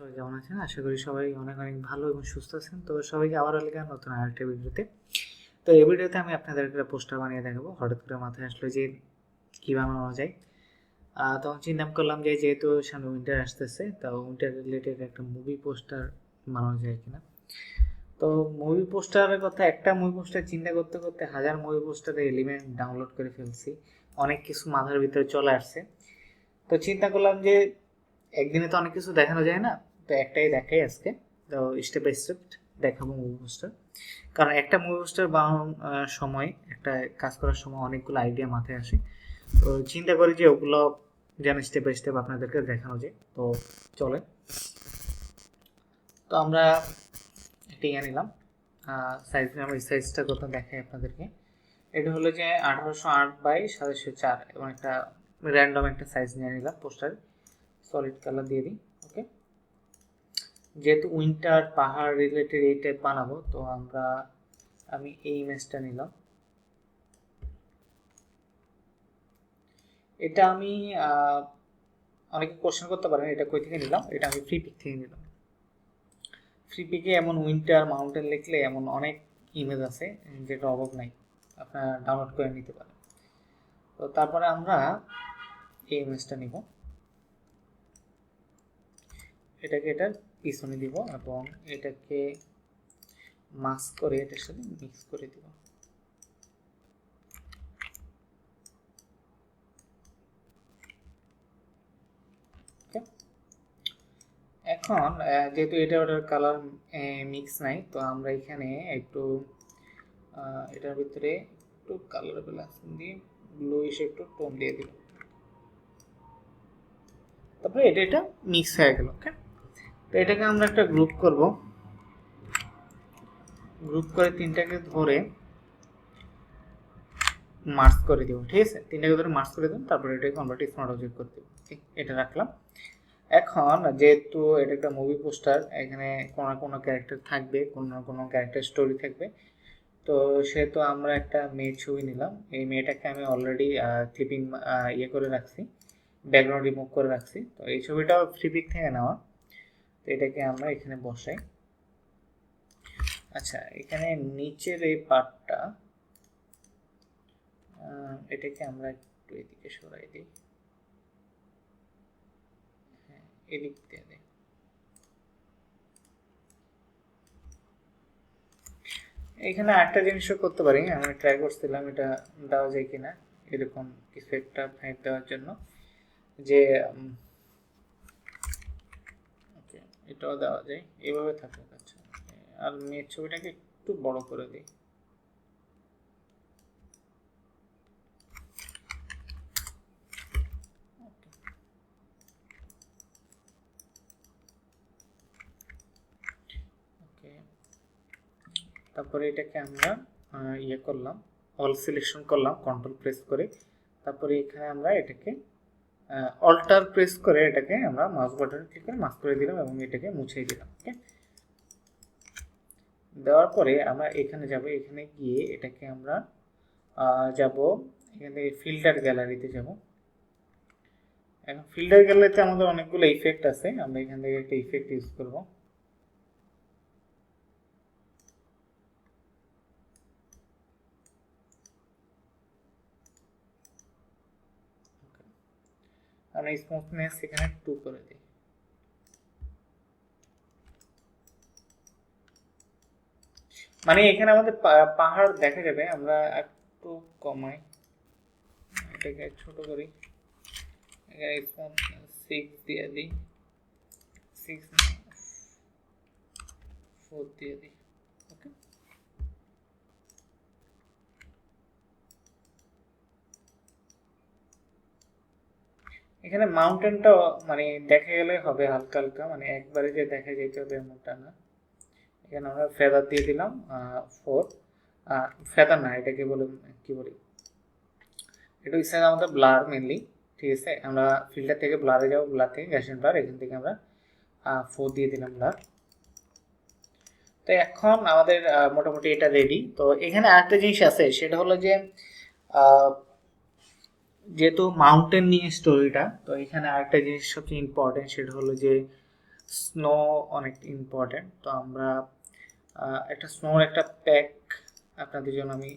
সবাই কেমন আছেন? আশা করি সবাই অনেক অনেক ভালো এবং সুস্থ আছেন। তো সবাইকে আবার ওয়েলকাম নতুন আরেকটা ভিডিওতে। তো এই ভিডিওতে আমি আপনাদের একটা পোস্টার বানিয়ে দেখাবো। হঠাৎ করে মাথায় আসলো যে কী বানানো যায়। তখন চিন্তা করলাম যে যেহেতু সামনে উইন্টার আসতেছে, তো উইন্টার রিলেটেড একটা মুভি পোস্টার বানানো যায় কিনা। তো মুভি পোস্টারের কথা, একটা মুভি পোস্টার চিন্তা করতে করতে হাজার মুভি পোস্টারের এলিমেন্ট ডাউনলোড করে ফেলছি। অনেক কিছু মাথার ভিতরে চলে আসছে। তো চিন্তা করলাম যে একদিনে তো অনেক কিছু দেখানো যায় না, তো একটাই দেখাই আজকে। তো স্টেপ বাই স্টেপ দেখাবো মুভি পোস্টার। কারণ একটা মুভি পোস্টার বানানোর সময়, একটা কাজ করার সময় অনেকগুলো আইডিয়া মাথায় আসে। তো চিন্তা করি যে ওগুলো যেন স্টেপ বাই স্টেপ আপনাদেরকে দেখানো যায়। তো চলে, তো আমরা এটা নিলাম সাইজ। আমি সাইজটা কথা দেখাই আপনাদেরকে। এটা হলো যে 1808 বাই 704 এবং একটা র্যান্ডম একটা সাইজ নিয়ে নিলাম পোস্টার। সলিড কালার দিয়ে দিই। ওকে, যেহেতু উইন্টার পাহাড় রিলেটেড এই টাইপ বানাবো, তো আমি এই ইমেজটা নিলাম। এটা আমি অনেকে কোশ্চেন করতে পারেন এটা কই থেকে নিলাম। এটা আমি ফ্রি পিক থেকে নিলাম। ফ্রি পিকে এমন উইন্টার মাউন্টেন লিখলে এমন অনেক ইমেজ আছে যেটা অভাব নাই, আপনারা ডাউনলোড করে নিতে পারেন। তো তারপরে আমরা এই ইমেজটা নিব, এটাকে এটার পিছনে দিব এবং এটাকে মাস্ক করে এটার সাথে মিক্স করে দিব। এখন যেহেতু এটা ওটার কালার মিক্স নাই, তো আমরা এখানে একটু এটার ভিতরে একটু কালার ব্যালেন্স দিয়ে ব্লুইশ একটু টোন দিয়ে দিব। তারপরে এটা মিক্স হয়ে গেল। ওকে, তো এটাকে আমরা একটা গ্রুপ করব। গ্রুপ করে তিনটাকে ধরে মার্জ করে দিব। ঠিক আছে, তিনটাকে ধরে মার্জ করে দেব। তারপরে এটাকে কনভার্ট স্মার্ট অবজেক্ট করে দেব। এটা রাখলাম। এখন যেহেতু এটা একটা মুভি পোস্টার, এখানে কোনো ক্যারেক্টার থাকবে, কোনো ক্যারেক্টার স্টোরি থাকবে। তো সেহেতু আমরা একটা মেয়ের ছবি নিলাম। এই মেয়েটাকে আমি অলরেডি ক্লিপিং ইয়ে করে রাখছি, ব্যাকগ্রাউন্ড রিমুভ করে রাখছি। তো এই ছবিটাও ফ্রি পিক থেকে নেওয়া। তো এটাকে আমরা এখানে বসাই। আচ্ছা, এখানে নিচের এই পার্টটা এটাকে আমরা একটু এদিকে সরাই দিই। হ্যাঁ, এদিক দিয়ে দিই। এখানে একটা জিনিসও করতে পারি, আমি ট্রাই করছিলাম এটা দেওয়া যায় কিনা, এরকম কিছু একটা ফাইট দেওয়ার জন্য, যে এটাও দেওয়া যায়, এভাবে থাকুক। আচ্ছা, আর মেয়ের ছবিটাকে একটু বড় করে দিই। তারপরে এটাকে আমরা ইয়ে করলাম, অল সিলেকশন করলাম কন্ট্রোল প্রেস করে। তারপরে এখানে আমরা এটাকে অল্টার প্রেস করে এটাকে আমরা মাউস বাটন ক্লিক করে মাস্ক করে দিলাম এবং এটাকে মুছিয়ে দিলাম। ওকে, দেওয়ার পরে আমরা এখানে যাব। এখানে গিয়ে এটাকে আমরা যাব, এখান থেকে ফিল্টার গ্যালারিতে যাব। এখন ফিল্টার গ্যালারিতে আমাদের অনেকগুলো ইফেক্ট আছে, আমরা এখান থেকে একটা ইফেক্ট ইউজ করব। আমরা স্মুথনেস এখানে 2 করে দিই। মানে এখানে আমাদের পাহাড় দেখা যাবে, আমরা একটু কমাই, এটাকে ছোট করি। এখানে স্মুথনেস 6 দিয়ে দিই, 6 4 দিয়ে দিই। ওকে, এখানে মাউন্টেনটা মানে দেখা গেলে হবে হালকা হালকা, মানে একবারে যে দেখা যেতে হবে এমনটা না। এখানে আমরা ফেদার দিয়ে দিলাম 4, ফেদার না, এটাকে বলে কি বলি, এটা হচ্ছে আমাদের ব্লার মেনলি। ঠিক আছে, আমরা ফিল্টার থেকে ব্লারে যাবো, ব্লার থেকে গ্যাসিয়ান ব্লার, এখান থেকে আমরা 4 দিয়ে দিলাম ব্লার। তো এখন আমাদের মোটামুটি এটা রেডি। তো এখানে আরেকটা জিনিস আছে, সেটা হলো যে যেহেতু মাউন্টেন নিয়ে স্টোরিটা, তো এখানে আরেকটা জিনিস সবচেয়ে ইম্পর্টেন্ট, সেটা হলো যে স্নো অনেক ইম্পর্টেন্ট। তো আমরা একটা স্নোর একটা প্যাক আপনাদের জন্য আমি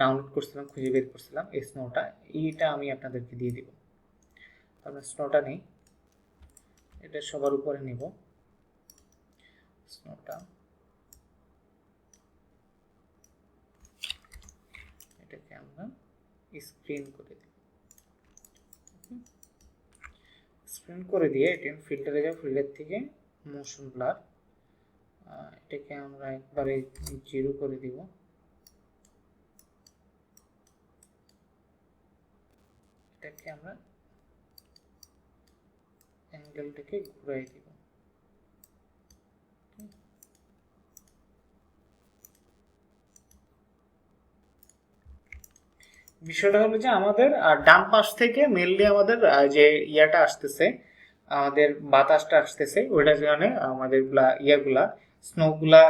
ডাউনলোড করছিলাম, খুঁজে বের করছিলাম। এই স্নোটা এইটা আমি আপনাদেরকে দিয়ে দিব। আমরা স্নোটা নেই, এটা সবার উপরে নিব স্নোটা। এটাকে আমরা স্ক্রিন করে দিই। স্ক্রিন করে দিয়ে এটা ফিল্টারে যাও, ফিল্টার থেকে মোশন ব্লার, এটাকে আমরা একবারে 0 করে দিব। এটাকে আমরা অ্যাঙ্গেলটাকে ঘুরাই দিব। বিষয়টা হলো যে আমাদের ডান পাশ থেকে মেনলি আমাদের যে ইয়াটা আসতেছে, আমাদের বাতাসটা আসতেছে, ওইটার কারণে আমাদের ইয়াগুলা স্নোগুলা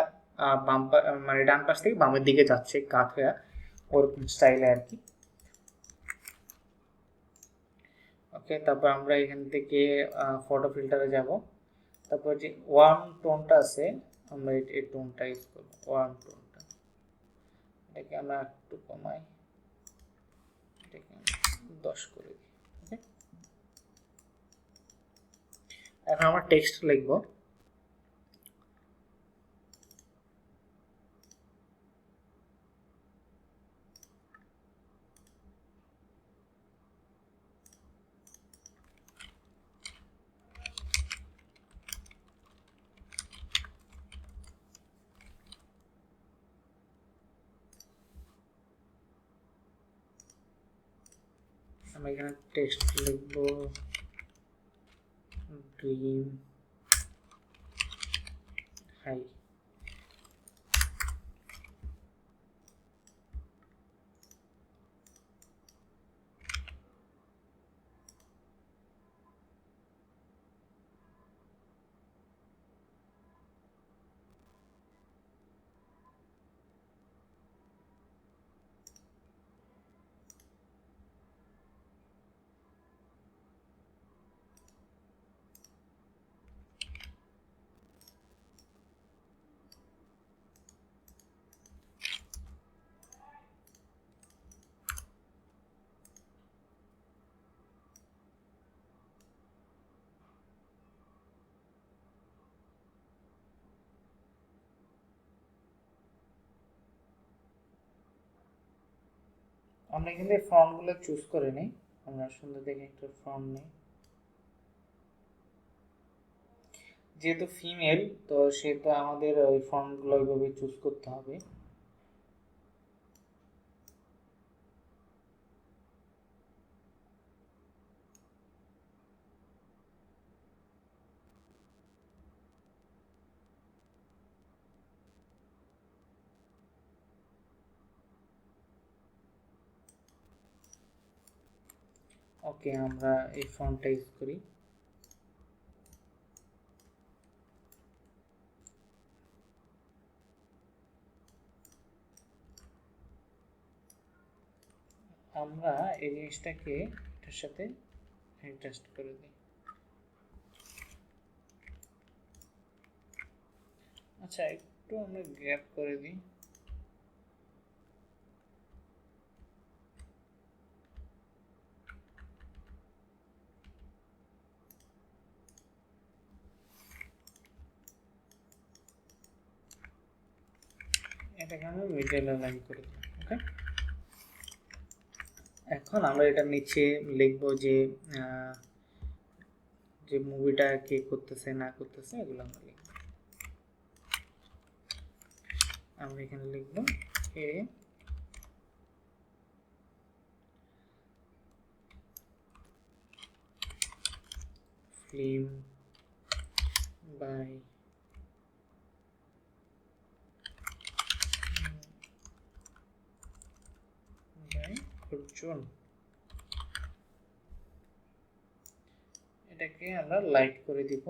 বাম মানে ডান পাশ থেকে বামের দিকে যাচ্ছে কাত হয়ে, ওরকম স্টাইলে আর কি। ওকে, তারপর আমরা এখান থেকে ফটো ফিল্টারে যাব। তারপর যে ওয়ার্ম টোনটা আছে, আমরা এই টোনটা ইউজ করব, ওয়ার্ম টোনটা। এটাকে আমরা একটু কমাই, এটাকে 10 করে দিই। ওকে, এখন আমরা টেক্সট লিখব। আমরা এখানে টেক্সট লিখব ড্রিম হাই। আমরা এখানে ফন্টগুলো চুজ করে নিই, আমরা সুন্দর দেখে একটা ফন্ট নিই। যেহেতু ফিমেল, তো সেহেতু আমাদের ওই ফন্টগুলো ওইভাবে চুজ করতে হবে। ওকে, আমরা এই ফন্টটা ইউজ করি। আমরা এই জিনিসটাকে এটার সাথে অ্যাডজাস্ট করে দিই। আচ্ছা, একটু আমরা গ্যাপ করে দিই। এটাকে আমরা মিডল লাইন করে দিই। ওকে, এখন আমরা এটা নিচে লিখবো যে যে মুভিটা কে করতেছে না করতেছে এগুলো আমরা লিখব। আমরা এখানে লিখব এ ফিল্ম বাই অর্জুন। এটাকে আমরা লাইট করে দিব।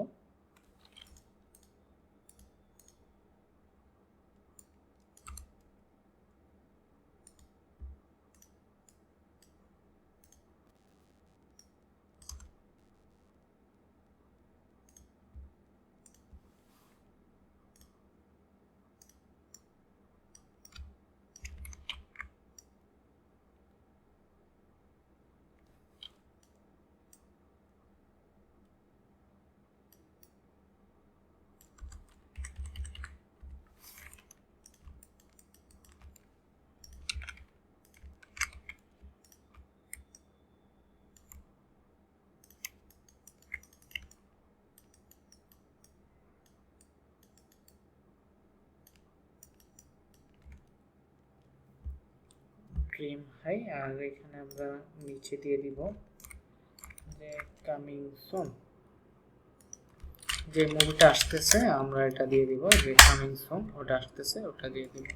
ড্রিম হাই, আর এখানে আমরা নিচে দিয়ে দিব যে কামিং সুন, যে মুভিটা আসতেছে আমরা এটা দিয়ে দিব যে কামিং সুন, ওটা আসতেছে ওটা দিয়ে দিব।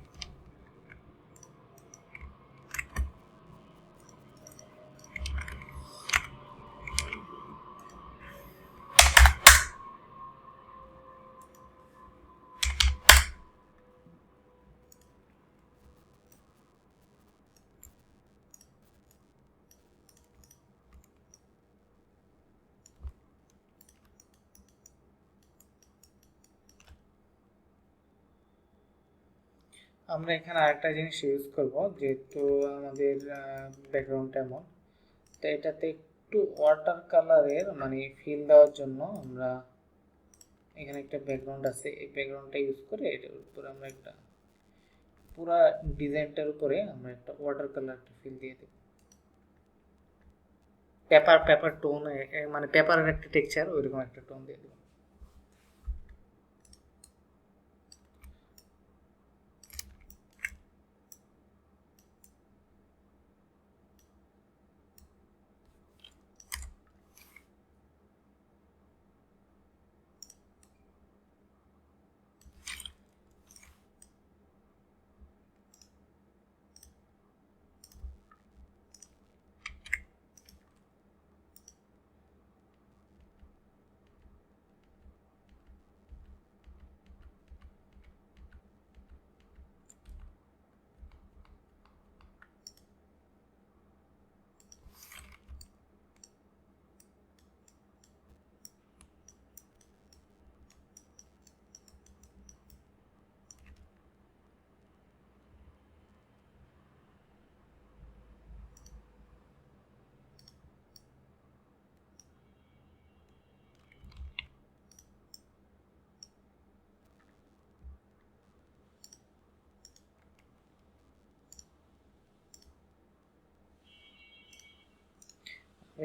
আমরা এখানে আরেকটা জিনিস ইউজ করব, যেহেতু আমাদের ব্যাকগ্রাউন্ডটা এমন, তো এটাতে একটু ওয়াটার কালারের মানে ফিল দেওয়ার জন্য আমরা এখানে একটা ব্যাকগ্রাউন্ড আছে, এই ব্যাকগ্রাউন্ডটা ইউজ করে এটার উপরে আমরা একটা পুরা ডিজাইনটার উপরে আমরা একটা ওয়াটার কালার একটা ফিল দিয়ে দেব। পেপার টোন, মানে পেপারের একটা টেক্সচার ওইরকম একটা টোন দিয়ে দেব।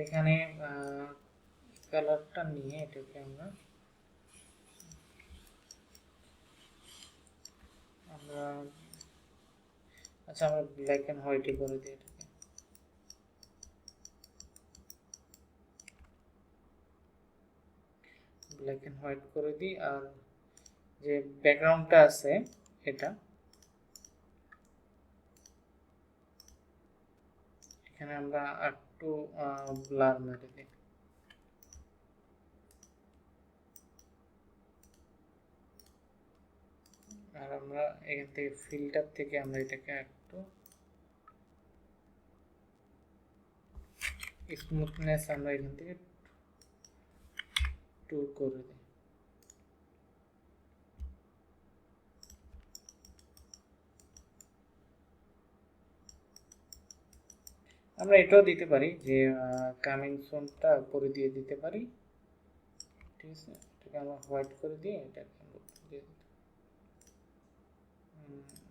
এখানে কালারটা নিয়ে এটাকে আমরা আচ্ছা আমরা ব্ল্যাক এন্ড হোয়াইটে করে দিই এটাকে। ব্ল্যাক এন্ড হোয়াইট করে দিই, আর যে ব্যাকগ্রাউন্ডটা আছে এটা এখানে আমরা একটু ব্লার মেরে দিই। আর আমরা এখান থেকে ফিল্টার থেকে আমরা এটাকে একটু স্মুথনেস আমরা এখান থেকে 2 করে দিই। আমরা এটাও দিতে পারি যে কামিং সুনটা উপরে দিয়ে দিতে পারি, ঠিক আছে। এটাকে আমরা হোয়াইট করে দিয়ে এটাকে আমরা দিয়ে দিই,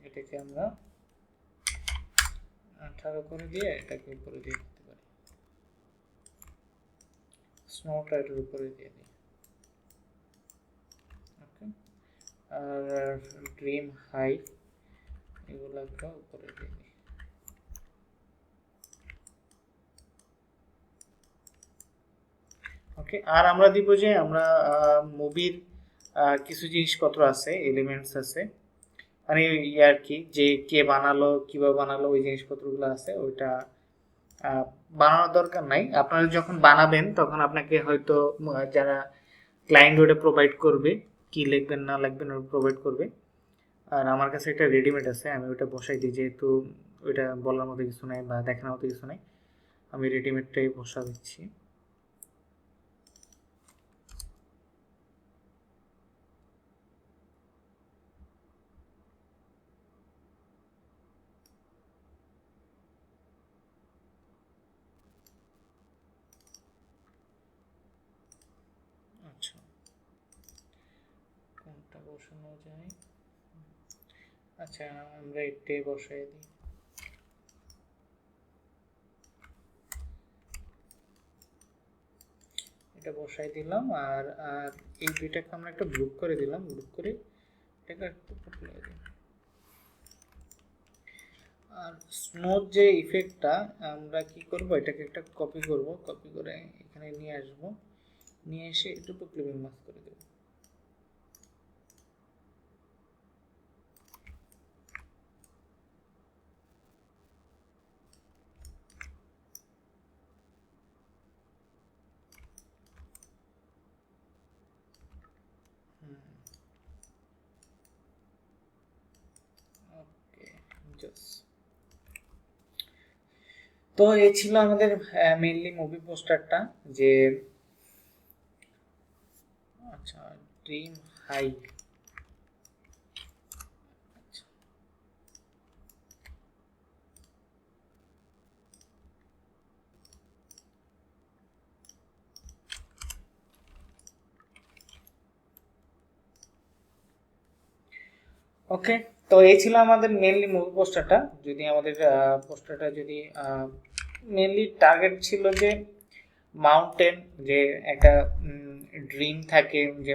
এটাকে আমরা 18 করে দিয়ে এটাকে উপরে দিয়ে দিতে পারি, স্নোটা এটার উপরে দিয়ে দিই। ওকে, আর ড্রিম হাই এগুলোকে উপরে দিয়ে দিই। ওকে, আর আমরা দিব যে আমরা মুভির কিছু জিনিসপত্র আছে, এলিমেন্টস আছে, মানে আর কি, যে কে বানালো কিভাবে বানালো ওই জিনিসপত্রগুলো আছে, ওইটা বানানোর দরকার নাই। আপনারা যখন বানাবেন তখন আপনাকে হয়তো যারা ক্লায়েন্ট ওটা প্রোভাইড করবে, কি লিখবেন না লিখবেন ওটা প্রোভাইড করবে। আর আমার কাছে একটা রেডিমেড আছে, আমি ওটা বসাই দিই, যেহেতু ওইটা বলার মতো কিছু নাই বা দেখানোর মতো কিছু নাই, আমি রেডিমেডটাই বসা দিচ্ছি। আচ্ছা, কোনটা বসানো যায়? আচ্ছা, আমরা এটাই বসাই দিই। এটা বসাই দিলাম, আর আর এই দুইটাকে আমরা একটা গ্রুপ করে দিলাম, গ্রুপ করে এটাকে একটু পটলাই দিই। আর স্নোর যে ইফেক্টটা আমরা কি করব, এটাকে একটা কপি করব, কপি করে এখানে নিয়ে আসব, নিয়ে এসে একটু ক্লিপিং মাস্ক করে দেব। ওকে, তো এই ছিল আমাদের মেইনলি মুভি পোস্টারটা, যে আচ্ছা ড্রিম হাই। ওকে, তো এই ছিল আমাদের মেইনলি মুভি পোস্টারটা। যদি আমাদের পোস্টারটা যদি মেইনলি টার্গেট ছিল যে মাউন্টেন, যে একটা ড্রিম থাকে যে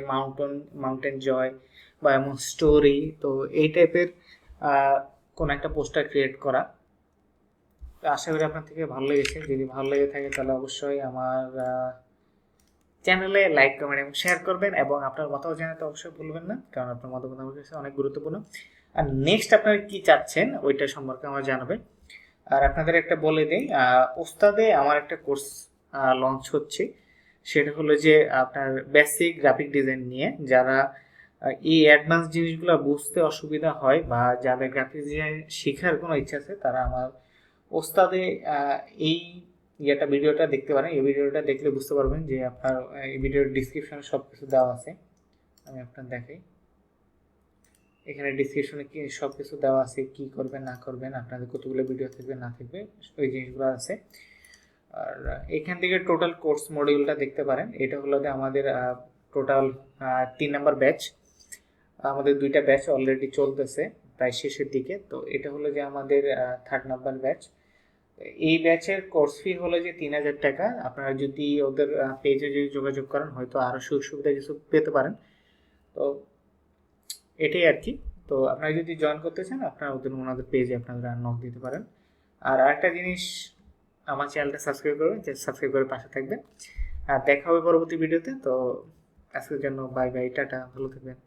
মাউন্টেন জয় বা এমন স্টোরি, তো এই টাইপের কোন একটা পোস্টার ক্রিয়েট করা। তো আশা করি আপনার থেকে ভালো লেগেছে। যদি ভালো লেগে থাকে তাহলে অবশ্যই আমার চ্যানেলে লাইক, কমেন্ট এবং শেয়ার করবেন, এবং আপনার মতামত জানাতে অবশ্যই ভুলবেন না, কারণ আপনার মতামত আমার কাছে অনেক গুরুত্বপূর্ণ। আর নেক্সট আপনারা কি চাচ্ছেন ওইটা সম্পর্কে আমার জানাবেন। আর আপনাদের একটা বলে দিই, ওস্তাদে আমার একটা কোর্স লঞ্চ হচ্ছে, সেটা হলো যে আপনার বেসিক গ্রাফিক ডিজাইন নিয়ে। যারা এই অ্যাডভান্স জিনিসগুলো বুঝতে অসুবিধা হয় বা যাদের গ্রাফিক ডিজাইন শেখার কোনো ইচ্ছা আছে, তারা আমার ওস্তাদে এই ভিডিওটা দেখতে পারেন। এই ভিডিওটা দেখলে বুঝতে পারবেন যে আপনার এই ভিডিওর ডিসক্রিপশনে সব কিছু দেওয়া আছে। আমি আপনার দেখাই, এখানে ডিসক্রিপশনে কি সব কিছু দেওয়া আছে, কি করবেন না করবেন, আপনাদের কতগুলো ভিডিও থাকবে না থাকবে, ওই জিনিসগুলো আছে। আর এখান থেকে টোটাল কোর্স মডিউলটা দেখতে পারেন। এটা হলো যে আমাদের টোটাল 3 নাম্বার ব্যাচ। আমাদের 2টা ব্যাচ অলরেডি চলতেছে প্রায় শেষের দিকে, তো এটা হলো যে আমাদের 3rd নাম্বার ব্যাচ। এই ব্যাচের কোর্স ফি হলো যে 3000 টাকা। আপনারা যদি ওদের পেজে যদি যোগাযোগ করেন, হয়তো আরও সুযোগ সুবিধা কিছু পেতে পারেন। তো এটাই আর কি। তো আপনারা যদি জয়েন করতে চান, আপনারা ওনাদের পেজে আপনারা নক দিতে পারেন। আর আরেকটা জিনিস, আমার চ্যানেলটা সাবস্ক্রাইব করবেন, সাবস্ক্রাইব করে পাশে থাকবেন। আর দেখা হবে পরবর্তী ভিডিওতে। তো আজকের জন্য বাই বাই, টাটা, ভালো থাকবেন।